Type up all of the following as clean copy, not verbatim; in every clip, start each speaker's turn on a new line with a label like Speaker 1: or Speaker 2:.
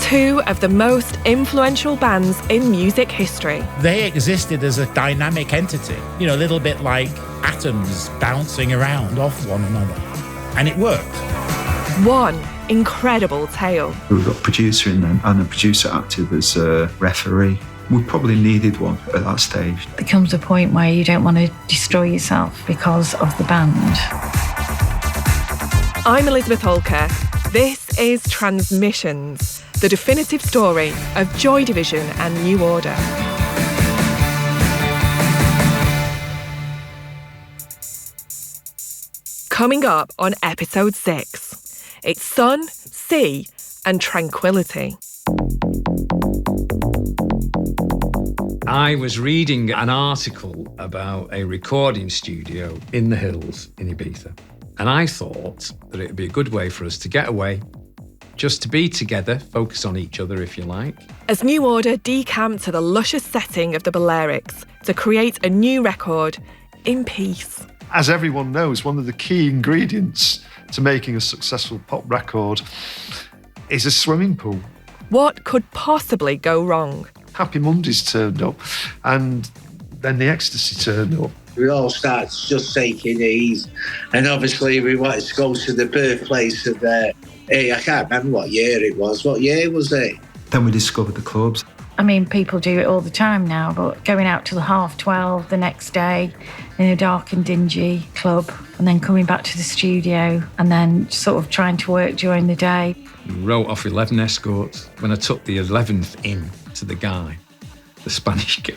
Speaker 1: Two of the most influential bands in music history.
Speaker 2: They existed as a dynamic entity, a little bit like atoms bouncing around off one another. And it worked.
Speaker 1: One incredible tale.
Speaker 3: We've got a producer in there, and a producer acted as a referee. We probably needed one at that stage.
Speaker 4: There comes a point where you don't want to destroy yourself because of the band.
Speaker 1: I'm Elizabeth Holker. This is Transmissions, the definitive story of Joy Division and New Order. Coming up on episode 6, it's sun, sea and tranquility.
Speaker 5: I was reading an article about a recording studio in the hills in Ibiza, and I thought that it would be a good way for us to get away, just to be together, focus on each other if you like.
Speaker 1: As New Order decamped to the luscious setting of the Balearics to create a new record in peace.
Speaker 6: As everyone knows, one of the key ingredients to making a successful pop record is a swimming pool.
Speaker 1: What could possibly go wrong?
Speaker 6: Happy Mondays turned up, and then the ecstasy turned up.
Speaker 7: We all started just taking it easy, and obviously we wanted to go to the birthplace of I can't remember what year it was. What year was it?
Speaker 3: Then we discovered the clubs.
Speaker 4: I mean, people do it all the time now, but going out till 12:30 the next day in a dark and dingy club, and then coming back to the studio and then sort of trying to work during the day.
Speaker 5: We wrote off 11 escorts. When I took the 11th in to the guy, the Spanish guy,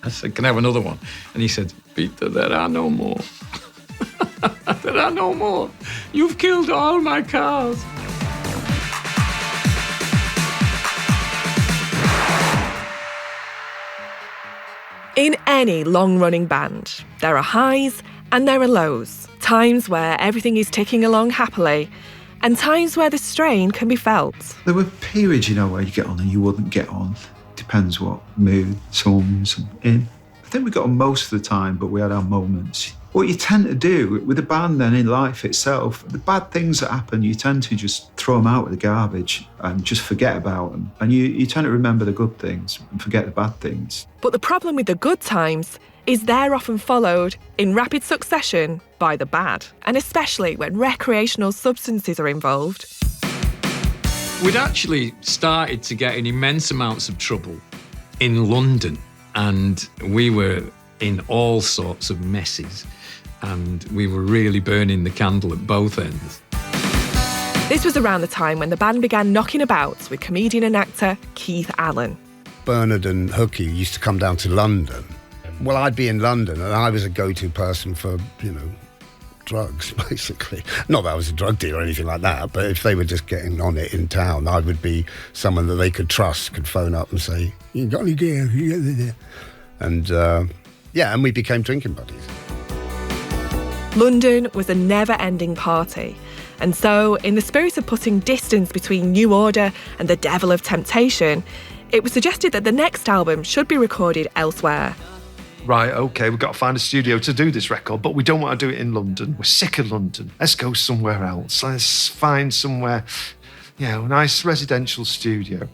Speaker 5: I said, "Can I have another one?" And he said, "Peter, there are no more. There are no more. You've killed all my cars."
Speaker 1: In any long-running band, there are highs and there are lows. Times where everything is ticking along happily, and times where the strain can be felt.
Speaker 3: There were periods, where you get on and you wouldn't get on. Depends what mood someone's in. I think we got on most of the time, but we had our moments. What you tend to do with a band then in life itself, the bad things that happen, you tend to just throw them out with the garbage and just forget about them. And you tend to remember the good things and forget the bad things.
Speaker 1: But the problem with the good times is they're often followed in rapid succession by the bad, and especially when recreational substances are involved.
Speaker 5: We'd actually started to get in immense amounts of trouble in London, and we were in all sorts of messes, and we were really burning the candle at both ends.
Speaker 1: This was around the time when the band began knocking about with comedian and actor Keith Allen.
Speaker 8: Bernard and Hooky used to come down to London. Well, I'd be in London and I was a go-to person for, drugs, basically. Not that I was a drug dealer or anything like that, but if they were just getting on it in town, I would be someone that they could trust, could phone up and say, "You got any gear?" And, and we became drinking buddies.
Speaker 1: London was a never-ending party. And so, in the spirit of putting distance between New Order and the devil of temptation, it was suggested that the next album should be recorded elsewhere.
Speaker 6: Right, OK, we've got to find a studio to do this record, but we don't want to do it in London. We're sick of London. Let's go somewhere else. Let's find somewhere, a nice residential studio.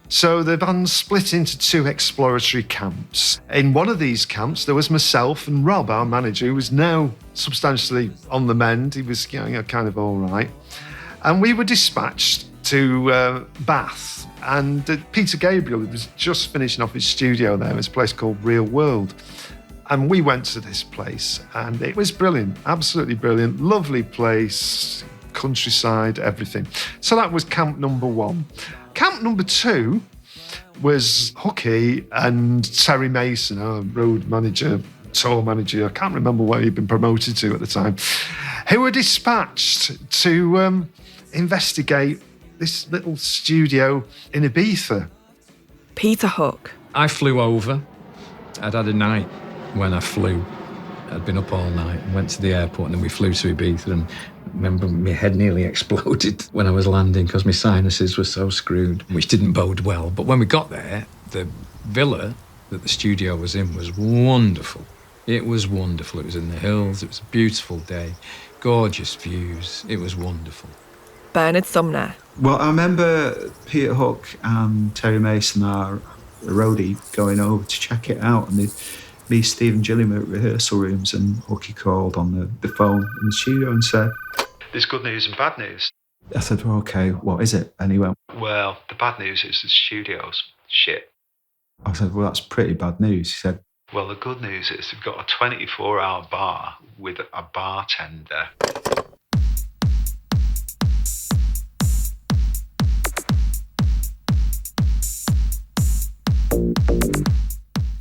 Speaker 6: So the band split into 2 exploratory camps. In one of these camps, there was myself and Rob, our manager, who was now substantially on the mend. He was kind of all right. And we were dispatched to Bath. And Peter Gabriel was just finishing off his studio there. It's a place called Real World. And we went to this place, and it was brilliant, absolutely brilliant. Lovely place, countryside, everything. So that was camp number 1. Camp number 2 was Hooky and Terry Mason, our road manager, tour manager. I can't remember where he'd been promoted to at the time, who were dispatched to investigate this little studio in Ibiza.
Speaker 1: Peter Hook.
Speaker 5: I flew over. I'd had a night when I flew. I'd been up all night and went to the airport, and then we flew to Ibiza, and I remember my head nearly exploded when I was landing because my sinuses were so screwed, which didn't bode well. But when we got there, the villa that the studio was in was wonderful. It was wonderful. It was in the hills. It was a beautiful day. Gorgeous views. It was wonderful.
Speaker 1: Bernard Sumner.
Speaker 3: Well, I remember Peter Hook and Terry Mason, our roadie, going over to check it out, and me, Steve and Gilliam were at rehearsal rooms, and Hooky called on the phone in the studio and said,
Speaker 6: "There's good news and bad news."
Speaker 3: I said, well, okay, what is it? And he went,
Speaker 6: "Well, the bad news is the studio's shit."
Speaker 3: I said, well, that's pretty bad news. He said,
Speaker 6: "Well, the good news is they've got a 24-hour bar with a bartender."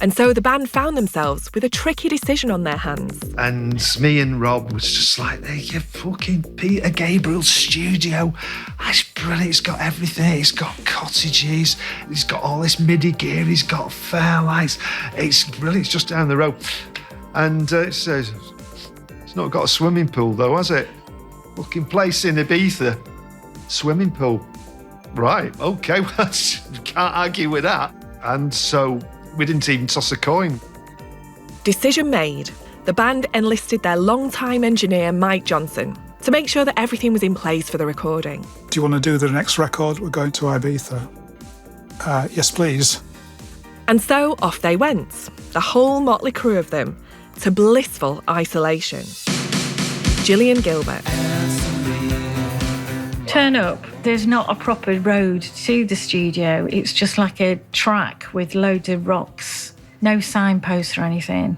Speaker 1: And so the band found themselves with a tricky decision on their hands.
Speaker 6: And me and Rob was just like, "Hey, you fucking Peter Gabriel's studio. That's brilliant. It's got everything. It's got cottages. It's got all this MIDI gear. It's got fairlights. It's brilliant. It's just down the road." And it says, "It's not got a swimming pool though, has it? Fucking place in Ibiza. Swimming pool. Right, okay, well, can't argue with that." And so we didn't even toss a coin.
Speaker 1: Decision made. The band enlisted their longtime engineer, Mike Johnson, to make sure that everything was in place for the recording.
Speaker 9: "Do you want to do the next record? We're going to Ibiza." "Yes, please."
Speaker 1: And so off they went, the whole motley crew of them, to blissful isolation. Gillian Gilbert.
Speaker 4: Turn up, there's not a proper road to the studio. It's just like a track with loads of rocks, no signposts or anything.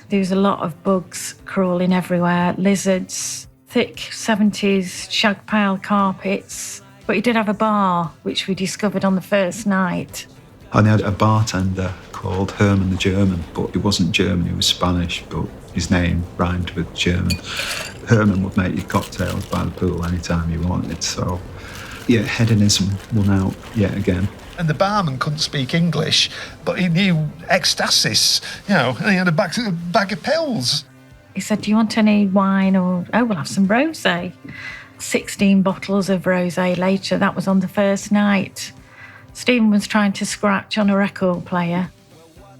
Speaker 4: There's a lot of bugs crawling everywhere, lizards, thick 70s shag pile carpets. But he did have a bar, which we discovered on the first night.
Speaker 3: and he had a bartender called Herman the German, but he wasn't German, he was Spanish, but his name rhymed with German. Herman would make you cocktails by the pool anytime you wanted, so yeah, hedonism won out yet again.
Speaker 6: And the barman couldn't speak English, but he knew ecstasis, and he had a bag of pills.
Speaker 4: He said, "Do you want any wine or, we'll have some rosé." 16 bottles of rosé later, that was on the first night. Stephen was trying to scratch on a record player.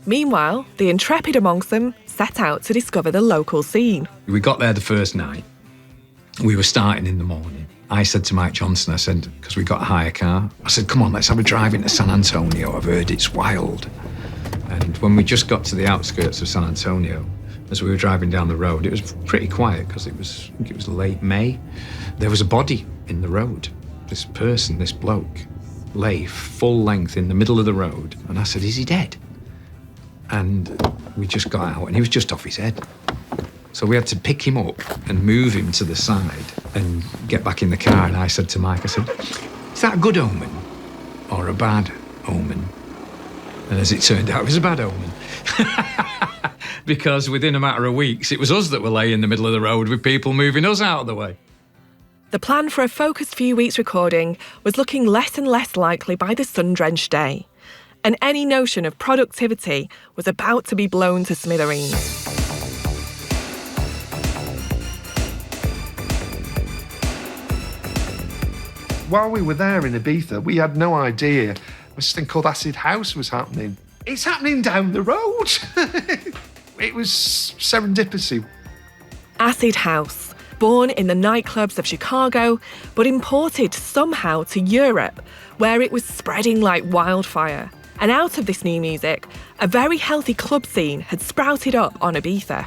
Speaker 1: Meanwhile, the intrepid amongst them set out to discover the local scene.
Speaker 5: We got there the first night. We were starting in the morning. I said to Mike Johnson, I said, because we got a hire car, I said, "Come on, let's have a drive into San Antonio. I've heard it's wild." And when we just got to the outskirts of San Antonio, as we were driving down the road, it was pretty quiet because I think it was late May. There was a body in the road. This person, this bloke, lay full length in the middle of the road. And I said, "Is he dead?" And we just got out and he was just off his head. So we had to pick him up and move him to the side and get back in the car. And I said to Mike, I said, "Is that a good omen or a bad omen?" And as it turned out, it was a bad omen. Because within a matter of weeks, it was us that were laying in the middle of the road with people moving us out of the way.
Speaker 1: The plan for a focused few weeks recording was looking less and less likely by the sun-drenched day, and any notion of productivity was about to be blown to smithereens.
Speaker 6: While we were there in Ibiza, we had no idea this thing called Acid House was happening. It's happening down the road. It was serendipity.
Speaker 1: Acid House, born in the nightclubs of Chicago, but imported somehow to Europe, where it was spreading like wildfire. And out of this new music, a very healthy club scene had sprouted up on Ibiza.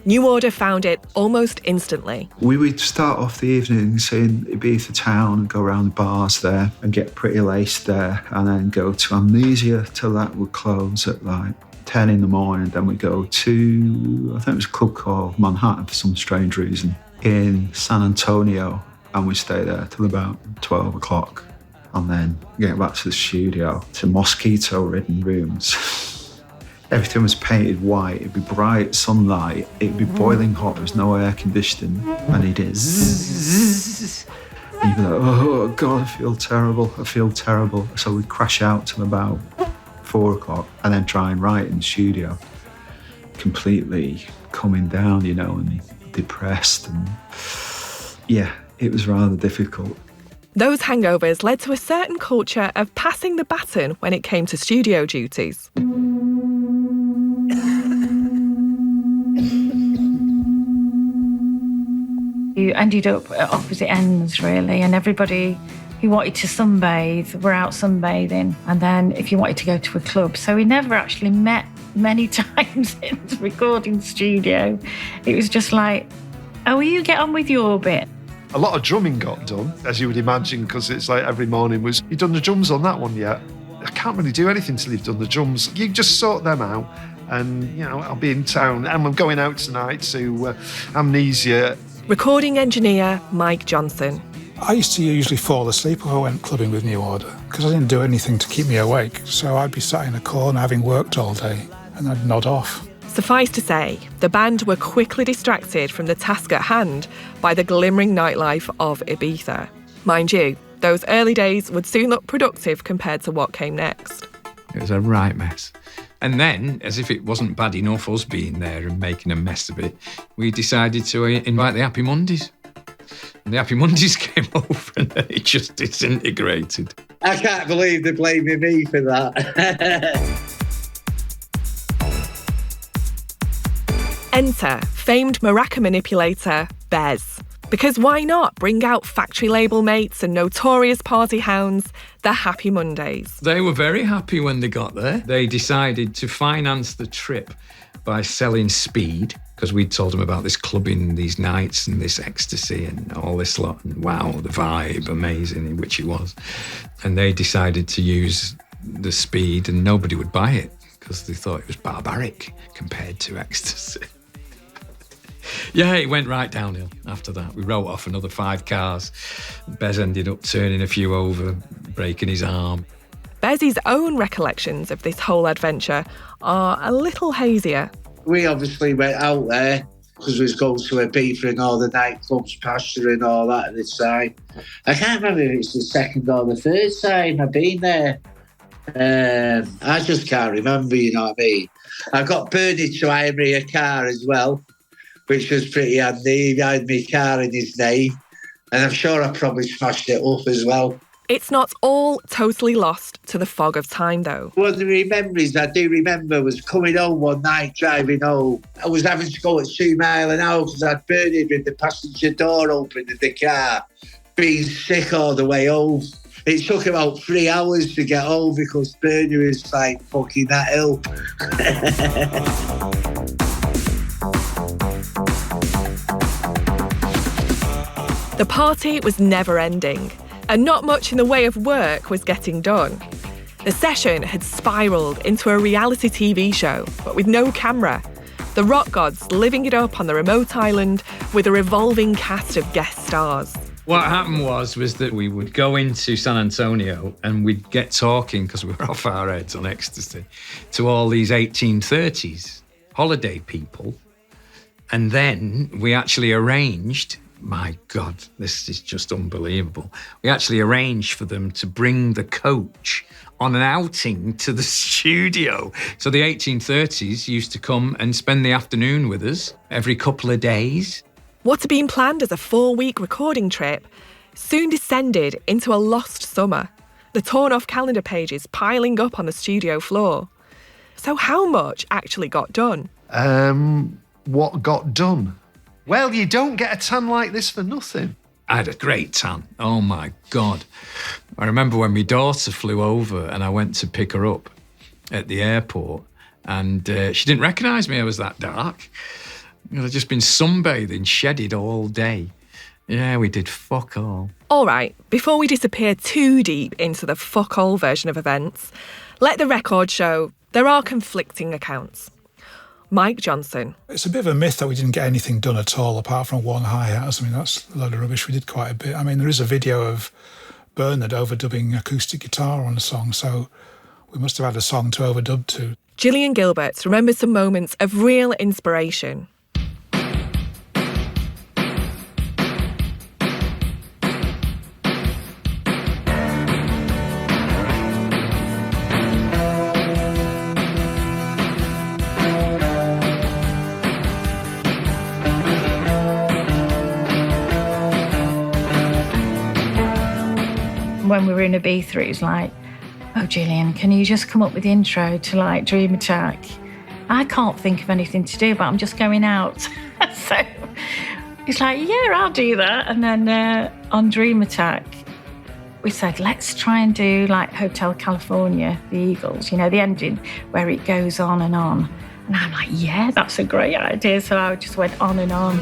Speaker 1: New Order found it almost instantly.
Speaker 3: We would start off the evenings in Ibiza town and go around the bars there and get pretty laced there, and then go to Amnesia till that would close at like 10 in the morning. Then we go to, I think it was a club called Manhattan for some strange reason, in San Antonio, and we stay there till about 12 o'clock. And then get back to the studio, to mosquito-ridden rooms. Everything was painted white, it'd be bright sunlight, it'd be boiling hot, there was no air conditioning, and he'd hit zzz. And you'd be like, "Oh God, I feel terrible. So we'd crash out till about 4 o'clock and then try and write in the studio. Completely coming down, and depressed, and yeah, it was rather difficult.
Speaker 1: Those hangovers led to a certain culture of passing the baton when it came to studio duties.
Speaker 4: You ended up at opposite ends, really, and everybody who wanted to sunbathe were out sunbathing, and then if you wanted to go to a club. So we never actually met many times in the recording studio. It was just like, oh, you get on with your bit.
Speaker 6: A lot of drumming got done, as you would imagine, because it's like every morning was, you done the drums on that one yet? I can't really do anything till you've done the drums. You just sort them out, and, you know, I'll be in town, and I'm going out tonight to Amnesia.
Speaker 1: Recording engineer Mike Johnson.
Speaker 9: I used to usually fall asleep if I went clubbing with New Order because I didn't do anything to keep me awake. So I'd be sat in a corner having worked all day and I'd nod off.
Speaker 1: Suffice to say, the band were quickly distracted from the task at hand by the glimmering nightlife of Ibiza. Mind you, those early days would soon look productive compared to what came next.
Speaker 5: It was a right mess. And then, as if it wasn't bad enough us being there and making a mess of it, we decided to invite the Happy Mondays. And the Happy Mondays came over and then it just disintegrated.
Speaker 7: I can't believe they're blaming me for that.
Speaker 1: Enter famed maraca manipulator Bez. Because why not bring out factory label mates and notorious party hounds, the Happy Mondays?
Speaker 5: They were very happy when they got there. They decided to finance the trip by selling speed, because we'd told them about this clubbing, these nights and this ecstasy and all this lot. And wow, the vibe, amazing, which it was. And they decided to use the speed and nobody would buy it because they thought it was barbaric compared to ecstasy. Yeah, it went right downhill after that. We wrote off another 5 cars. Bez ended up turning a few over, breaking his arm.
Speaker 1: Bez's own recollections of this whole adventure are a little hazier.
Speaker 7: We obviously went out there because we was going to Ibiza and all the nightclubs, Pasture and all that at the time. I can't remember if it's the second or the third time I've been there. I just can't remember, you know what I mean? I got Bernie to hire me a car as well, which was pretty handy. He had my car in his name, and I'm sure I probably smashed it up as well.
Speaker 1: It's not all totally lost to the fog of time, though.
Speaker 7: One of the memories I do remember was coming home one night, driving home. I was having to go at 2 miles an hour because I'd Bernie with the passenger door open in the car, being sick all the way home. It took about 3 hours to get home because Bernie was like fucking that ill.
Speaker 1: The party was never ending, and not much in the way of work was getting done. The session had spiralled into a reality TV show, but with no camera. The rock gods living it up on the remote island with a revolving cast of guest stars.
Speaker 5: What happened was that we would go into San Antonio and we'd get talking, because we were off our heads on ecstasy, to all these 1830s holiday people. And then we actually arranged, my God, this is just unbelievable. We actually arranged for them to bring the coach on an outing to the studio. So the 1830s used to come and spend the afternoon with us every couple of days.
Speaker 1: What had been planned as a 4-week recording trip soon descended into a lost summer, the torn-off calendar pages piling up on the studio floor. So how much actually got done?
Speaker 6: What got done? Well, you don't get a tan like this for nothing.
Speaker 5: I had a great tan. Oh, my God. I remember when my daughter flew over and I went to pick her up at the airport and she didn't recognise me. I was that dark. I'd just been sunbathing, shedded all day. Yeah, we did fuck all.
Speaker 1: All right, before we disappear too deep into the fuck all version of events, let the record show there are conflicting accounts. Mike Johnson.
Speaker 9: It's a bit of a myth that we didn't get anything done at all apart from one hi-hat. I mean, that's a load of rubbish. We did quite a bit. I mean, there is a video of Bernard overdubbing acoustic guitar on a song, so we must have had a song to overdub to.
Speaker 1: Gillian Gilbert remembers some moments of real inspiration.
Speaker 4: When we were in Ibiza, it was like, oh, Gillian, can you just come up with the intro to like Dream Attack? I can't think of anything to do, but I'm just going out. So He's like, yeah, I'll do that. And then on Dream Attack, we said, let's try and do like Hotel California, the Eagles, the ending where it goes on. And I'm like, yeah, that's a great idea. So I just went on and on.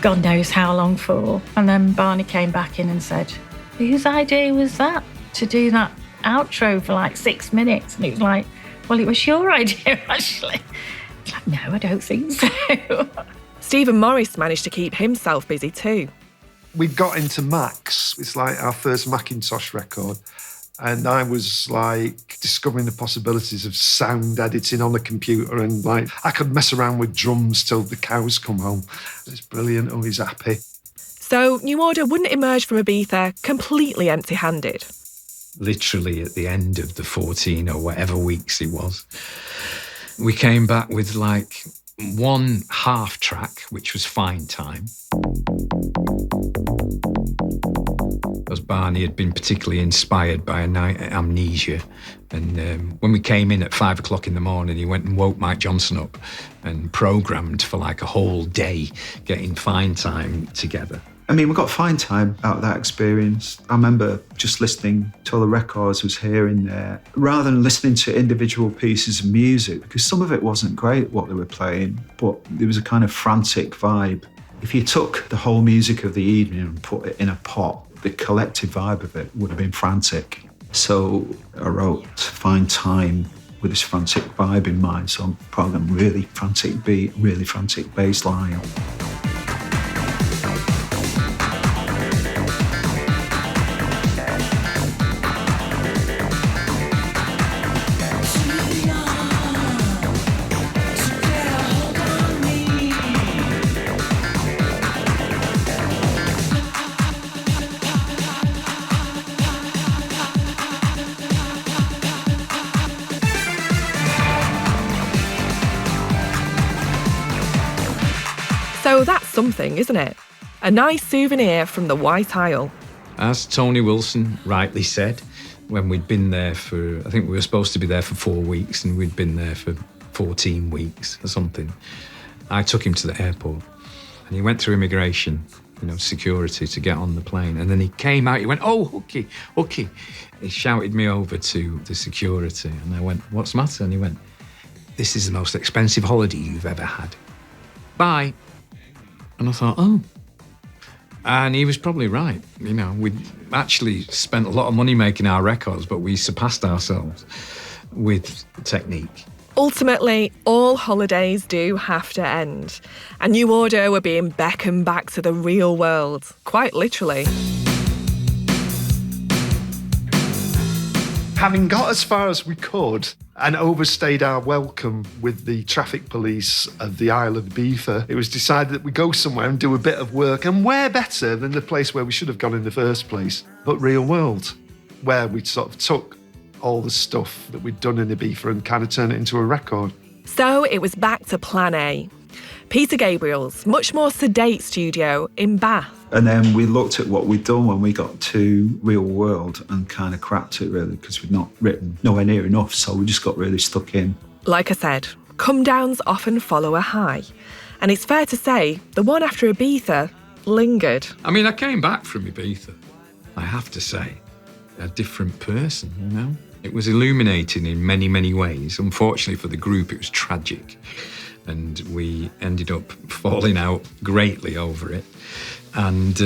Speaker 4: God knows how long for. And then Barney came back in and said, whose idea was that to do that outro for like 6 minutes? And he was like, well, it was your idea, actually. It's like, no, I don't think so.
Speaker 1: Stephen Morris managed to keep himself busy too.
Speaker 6: We got into Max. It's like our first Macintosh record. And I was like discovering the possibilities of sound editing on the computer, and like I could mess around with drums till the cows come home. It's brilliant. Oh, he's happy.
Speaker 1: So New Order wouldn't emerge from Ibiza completely empty-handed.
Speaker 5: Literally at the end of the 14 or whatever weeks it was, we came back with like one half track, which was Fine Time. Because Barney had been particularly inspired by A Night at Amnesia. And when we came in at 5 o'clock in the morning, he went and woke Mike Johnson up and programmed for like a whole day getting Fine Time together.
Speaker 3: I mean, we got Fine Time out of that experience. I remember just listening to all the records I was hearing there, rather than listening to individual pieces of music, because some of it wasn't great, what they were playing, but there was a kind of frantic vibe. If you took the whole music of the evening and put it in a pot, the collective vibe of it would have been frantic. So I wrote Fine Time with this frantic vibe in mind, so I'm programmed really frantic beat, really frantic bass line.
Speaker 1: So that's something, isn't it? A nice souvenir from the White Isle.
Speaker 5: As Tony Wilson rightly said, when we'd been there for, I think we were supposed to be there for 4 weeks and we'd been there for 14 weeks or something, I took him to the airport and he went through immigration, security to get on the plane. And then he came out, he went, oh, Hooky. He shouted me over to the security and I went, what's the matter? And he went, this is the most expensive holiday you've ever had. Bye. And I thought, oh. And he was probably right. We'd actually spent a lot of money making our records, but we surpassed ourselves with technique.
Speaker 1: Ultimately, all holidays do have to end. And New Order were being beckoned back to the real world, quite literally.
Speaker 6: Having got as far as we could and overstayed our welcome with the traffic police of the Isle of Ibiza, it was decided that we go somewhere and do a bit of work. And where better than the place where we should have gone in the first place, but Real World, where we sort of took all the stuff that we'd done in Ibiza and kind of turned it into a record.
Speaker 1: So it was back to Plan A. Peter Gabriel's much more sedate studio in Bath.
Speaker 3: And then we looked at what we'd done when we got to Real World and kind of crapped it, really, because we'd not written nowhere near enough, so we just got really stuck in.
Speaker 1: Like I said, come-downs often follow a high. And it's fair to say the one after Ibiza lingered.
Speaker 5: I mean, I came back from Ibiza, I have to say, a different person, It was illuminating in many, many ways. Unfortunately for the group, it was tragic. And we ended up falling out greatly over it and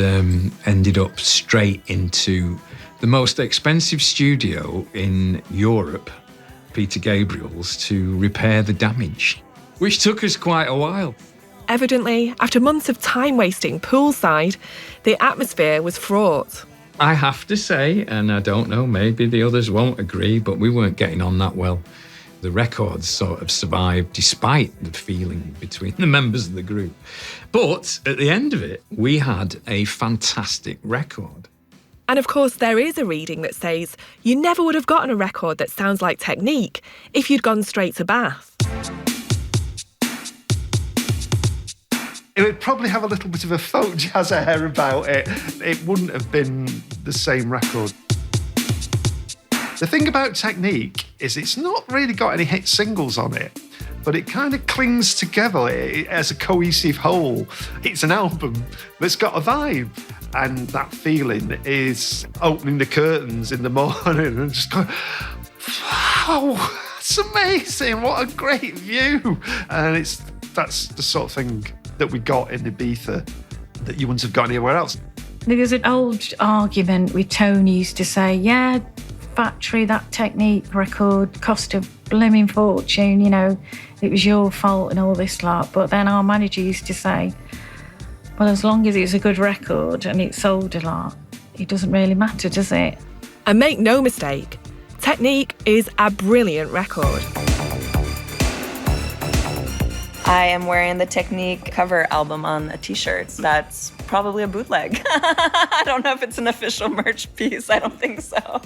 Speaker 5: ended up straight into the most expensive studio in Europe, Peter Gabriel's, to repair the damage, which took us quite a while.
Speaker 1: Evidently, after months of time wasting poolside, the atmosphere was fraught.
Speaker 5: I have to say, and I don't know, maybe the others won't agree, but we weren't getting on that well. The records sort of survived despite the feeling between the members of the group. But at the end of it, we had a fantastic record.
Speaker 1: And of course, there is a reading that says you never would have gotten a record that sounds like Technique if you'd gone straight to Bath.
Speaker 6: It would probably have a little bit of a folk jazz air about it. It wouldn't have been the same record. The thing about Technique is it's not really got any hit singles on it, but it kind of clings together as a cohesive whole. It's an album that's got a vibe, and that feeling is opening the curtains in the morning and just going, wow, that's amazing, what a great view. And that's the sort of thing that we got in Ibiza that you wouldn't have got anywhere else.
Speaker 4: There was an old argument with Tony used to say, yeah, Factory, that Technique record cost a blooming fortune, you know, it was your fault and all this lot. But then our manager used to say, well, as long as it's a good record and it sold a lot, it doesn't really matter, does it?
Speaker 1: And make no mistake, Technique is a brilliant record.
Speaker 10: I am wearing the Technique cover album on a t-shirt. That's probably a bootleg. I don't know if it's an official merch piece. I don't think so.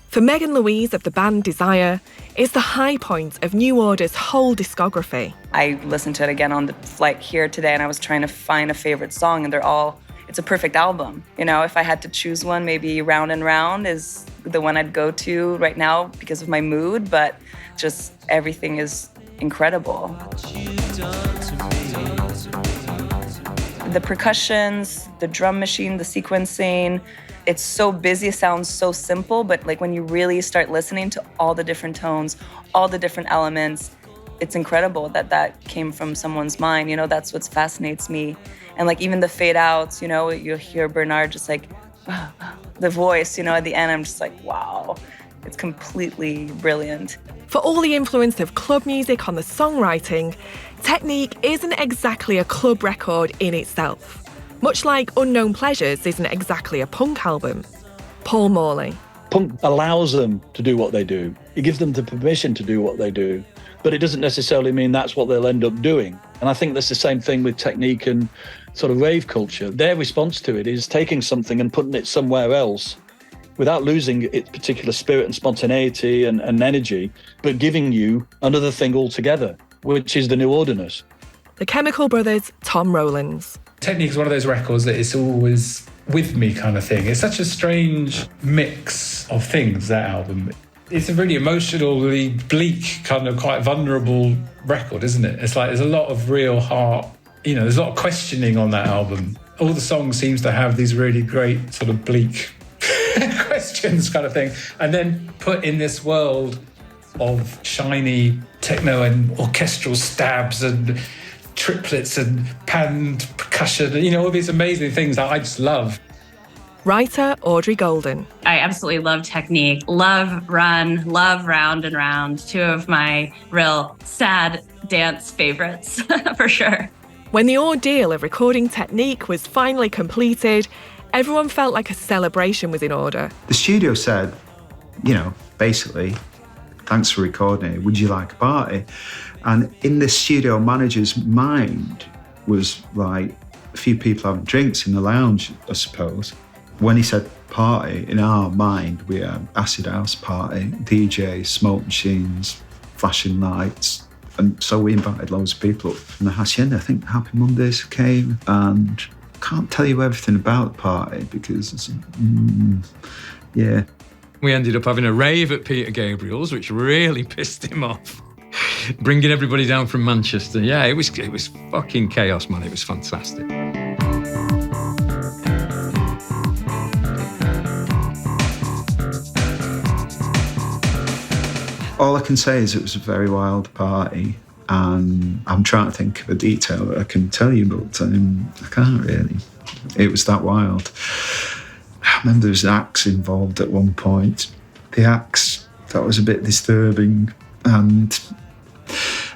Speaker 1: For Megan Louise of the band Desire, it's the high point of New Order's whole discography.
Speaker 10: I listened to it again on the flight here today, and I was trying to find a favorite song, and it's a perfect album. You know, if I had to choose one, maybe Round and Round is the one I'd go to right now because of my mood, but just everything is incredible. The percussions, the drum machine, the sequencing, it's so busy, it sounds so simple, but like when you really start listening to all the different tones, all the different elements, it's incredible that came from someone's mind. You know, that's what fascinates me. And like even the fade outs, you know, you'll hear Bernard just like, the voice, you know, at the end, I'm just like, wow, it's completely brilliant.
Speaker 1: For all the influence of club music on the songwriting, Technique isn't exactly a club record in itself. Much like Unknown Pleasures isn't exactly a punk album. Paul Morley.
Speaker 11: Punk allows them to do what they do. It gives them the permission to do what they do, but it doesn't necessarily mean that's what they'll end up doing. And I think that's the same thing with Technique and sort of rave culture. Their response to it is taking something and putting it somewhere else without losing its particular spirit and spontaneity and energy, but giving you another thing altogether, which is the New Orderness.
Speaker 1: The Chemical Brothers' Tom Rowlands.
Speaker 2: Technique is one of those records that it's always with me kind of thing. It's such a strange mix of things, that album. It's a really emotionally bleak, kind of quite vulnerable record, isn't it? It's like there's a lot of real heart, you know, there's a lot of questioning on that album. All the songs seems to have these really great sort of bleak questions kind of thing. And then put in this world of shiny techno and orchestral stabs and triplets and panned percussion, you know, all these amazing things that I just love.
Speaker 1: Writer Audrey Golden.
Speaker 12: I absolutely love Technique, love Run, love Round and Round, two of my real sad dance favorites, for sure.
Speaker 1: When the ordeal of recording Technique was finally completed, everyone felt like a celebration was in order.
Speaker 3: The studio said, you know, basically, thanks for recording it, would you like a party? And in the studio manager's mind was like a few people having drinks in the lounge, I suppose. When he said party, in our mind, we had acid house party, DJs, smoke machines, flashing lights. And so we invited loads of people up from the Hacienda. I think Happy Mondays came, and I can't tell you everything about the party because it's, yeah.
Speaker 5: We ended up having a rave at Peter Gabriel's, which really pissed him off. Bringing everybody down from Manchester. Yeah, it was fucking chaos, man. It was fantastic.
Speaker 3: All I can say is it was a very wild party, and I'm trying to think of a detail that I can tell you, but I can't really. It was that wild. I remember there was an axe involved at one point. The axe, that was a bit disturbing. And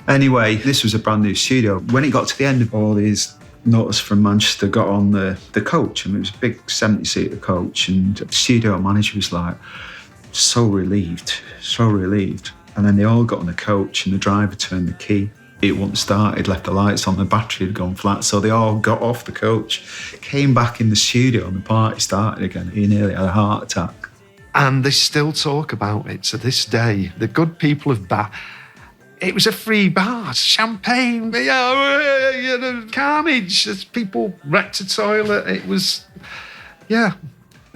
Speaker 3: anyway, this was a brand new studio. When it got to the end of all these nuts from Manchester got on the coach, and it was a big 70-seater coach, and the studio manager was like, so relieved. And then they all got on the coach, and the driver turned the key, It wouldn't start, he'd left the lights on, the battery had gone flat, so they all got off the coach, came back in the studio and the party started again. He nearly had a heart attack.
Speaker 6: And they still talk about it to this day. The good people of Bath. It was a free bar, champagne, carnage, as people wrecked a toilet. It was, the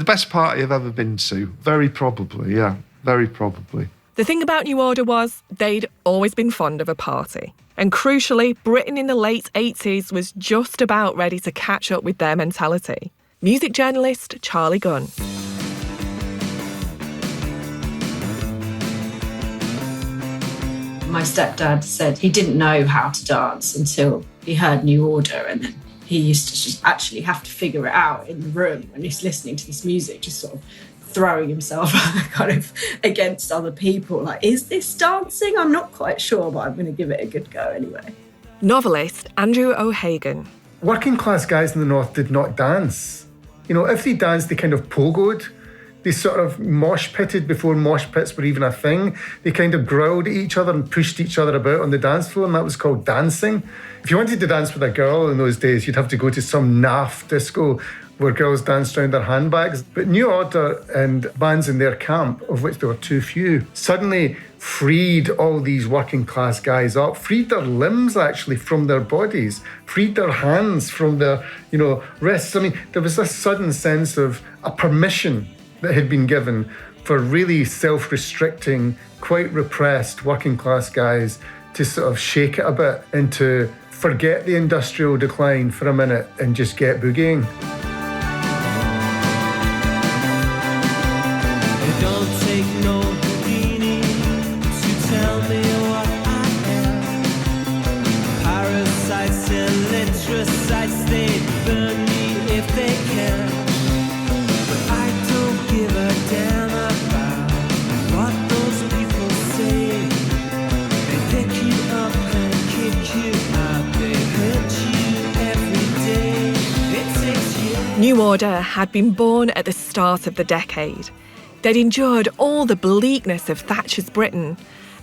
Speaker 6: best party I've ever been to. Very probably, very probably.
Speaker 1: The thing about New Order was they'd always been fond of a party. And crucially, Britain in the late 80s was just about ready to catch up with their mentality. Music journalist Charlie Gunn.
Speaker 13: My stepdad said he didn't know how to dance until he heard New Order, and then he used to just actually have to figure it out in the room when he's listening to this music, just sort of throwing himself kind of against other people. Like, is this dancing? I'm not quite sure, but I'm going to give it a good go anyway.
Speaker 1: Novelist Andrew O'Hagan.
Speaker 14: Working class guys in the North did not dance. You know, if they danced, they kind of pogoed. They sort of mosh pitted before mosh pits were even a thing. They kind of growled at each other and pushed each other about on the dance floor, and that was called dancing. If you wanted to dance with a girl in those days, you'd have to go to some naff disco where girls danced around their handbags. But New Order and bands in their camp, of which there were too few, suddenly freed all these working class guys up, freed their limbs actually from their bodies, freed their hands from their, wrists. I mean, there was this sudden sense of a permission that had been given for really self-restricting, quite repressed working class guys to sort of shake it a bit and to forget the industrial decline for a minute and just get boogieing.
Speaker 1: New Order had been born at the start of the decade. They'd endured all the bleakness of Thatcher's Britain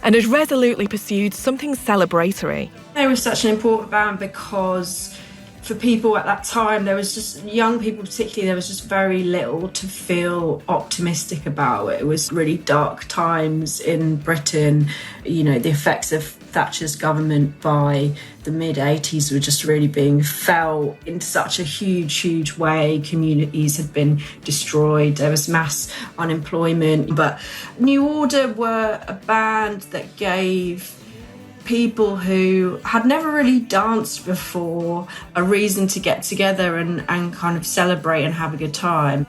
Speaker 1: and had resolutely pursued something celebratory.
Speaker 13: They were such an important band because for people at that time, there was just, young people particularly, there was just very little to feel optimistic about. It was really dark times in Britain. The effects of Thatcher's government by the mid-80s were just really being felt in such a huge way. Communities had been destroyed. There was mass unemployment. But New Order were a band that gave people who had never really danced before a reason to get together and kind of celebrate and have a good time.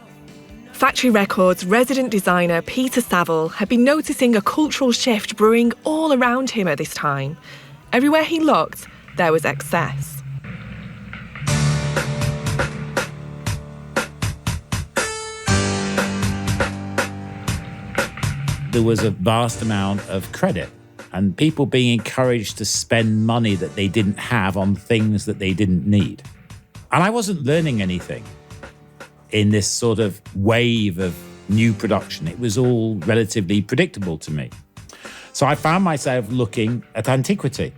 Speaker 1: Factory Records resident designer Peter Saville had been noticing a cultural shift brewing all around him at this time. Everywhere he looked, there was excess.
Speaker 15: There was a vast amount of credit and people being encouraged to spend money that they didn't have on things that they didn't need. And I wasn't learning anything in this sort of wave of new production. It was all relatively predictable to me. So I found myself looking at antiquity.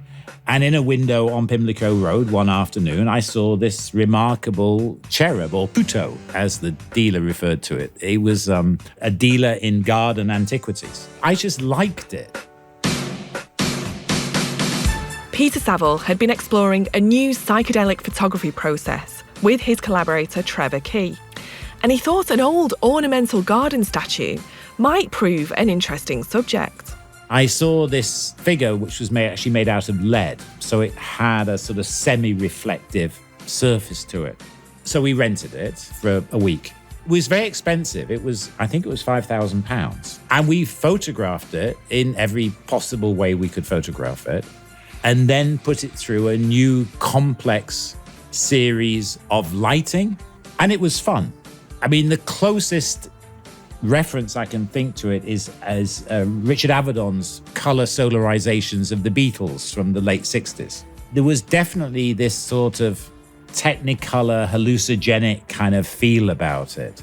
Speaker 15: And in a window on Pimlico Road one afternoon, I saw this remarkable cherub, or puto, as the dealer referred to it. He was a dealer in garden antiquities. I just liked it.
Speaker 1: Peter Saville had been exploring a new psychedelic photography process with his collaborator Trevor Key. And he thought an old ornamental garden statue might prove an interesting subject.
Speaker 15: I saw this figure which was actually made out of lead, so it had a sort of semi-reflective surface to it. So we rented it for a week. It was very expensive. I think it was £5,000. And we photographed it in every possible way we could photograph it, and then put it through a new complex series of lighting. And it was fun. I mean, the closest reference I can think to it is as Richard Avedon's colour solarizations of the Beatles from the late 60s. There was definitely this sort of technicolor, hallucinogenic kind of feel about it.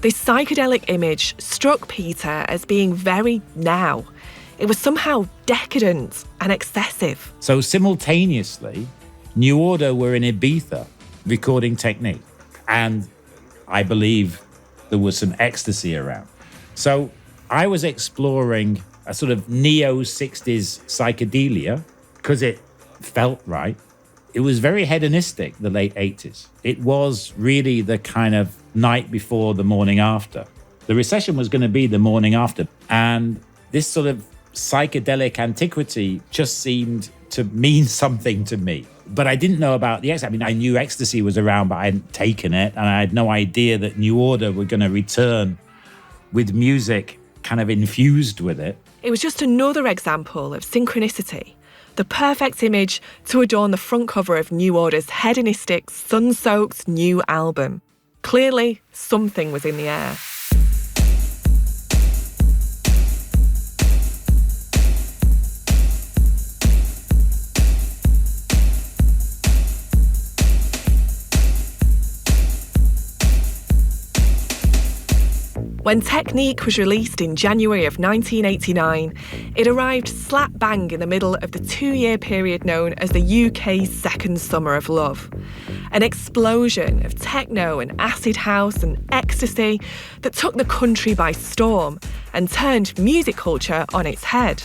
Speaker 1: This psychedelic image struck Peter as being very now. It was somehow decadent and excessive.
Speaker 15: So simultaneously, New Order were in Ibiza recording Technique. And I believe there was some ecstasy around. So I was exploring a sort of neo-60s psychedelia because it felt right. It was very hedonistic, the late 80s. It was really the kind of night before the morning after. The recession was going to be the morning after. And this sort of psychedelic antiquity just seemed to mean something to me. But I didn't know about the ecstasy. I mean, I knew ecstasy was around, but I hadn't taken it. And I had no idea that New Order were going to return with music kind of infused with it.
Speaker 1: It was just another example of synchronicity, the perfect image to adorn the front cover of New Order's hedonistic, sun-soaked new album. Clearly, something was in the air. When Technique was released in January of 1989, it arrived slap bang in the middle of the 2-year period known as the UK's second summer of love. An explosion of techno and acid house and ecstasy that took the country by storm and turned music culture on its head.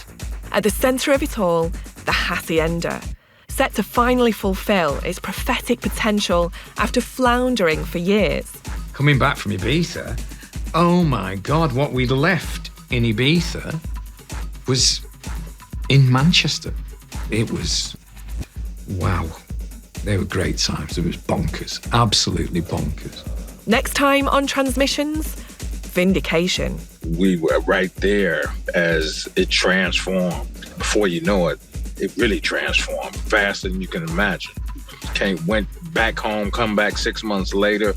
Speaker 1: At the centre of it all, the hacienda, set to finally fulfil its prophetic potential after floundering for years.
Speaker 5: Coming back from Ibiza, oh my God, what we'd left in Ibiza was in Manchester. It was, wow. They were great times. It was bonkers, absolutely bonkers.
Speaker 1: Next time on Transmissions, Vindication.
Speaker 16: We were right there as it transformed. Before you know it, it really transformed faster than you can imagine. Went back home, come back 6 months later,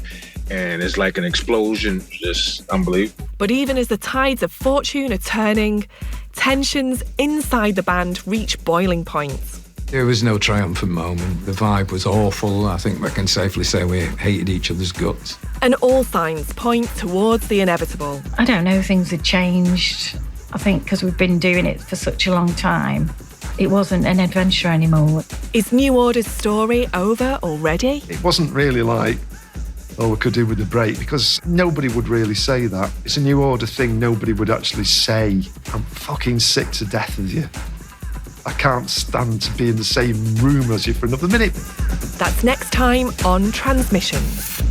Speaker 16: and it's like an explosion, just unbelievable.
Speaker 1: But even as the tides of fortune are turning, tensions inside the band reach boiling points.
Speaker 5: There was no triumphant moment. The vibe was awful. I think I can safely say we hated each other's guts.
Speaker 1: And all signs point towards the inevitable.
Speaker 4: I don't know, things had changed. I think because we've been doing it for such a long time, it wasn't an adventure anymore.
Speaker 1: Is New Order's story over already?
Speaker 6: It wasn't really like, oh, we could do with a break, because nobody would really say that. It's a New Order thing nobody would actually say. I'm fucking sick to death of you. I can't stand to be in the same room as you for another minute.
Speaker 1: That's next time on Transmissions.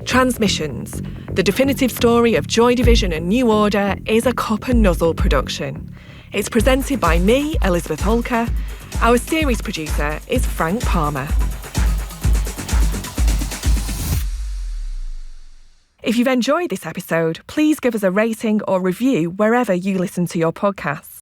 Speaker 1: Transmissions, the definitive story of Joy Division and New Order, is a Cup and Nuzzle production. It's presented by me, Elizabeth Holker. Our series producer is Frank Palmer. If you've enjoyed this episode, please give us a rating or review wherever you listen to your podcasts.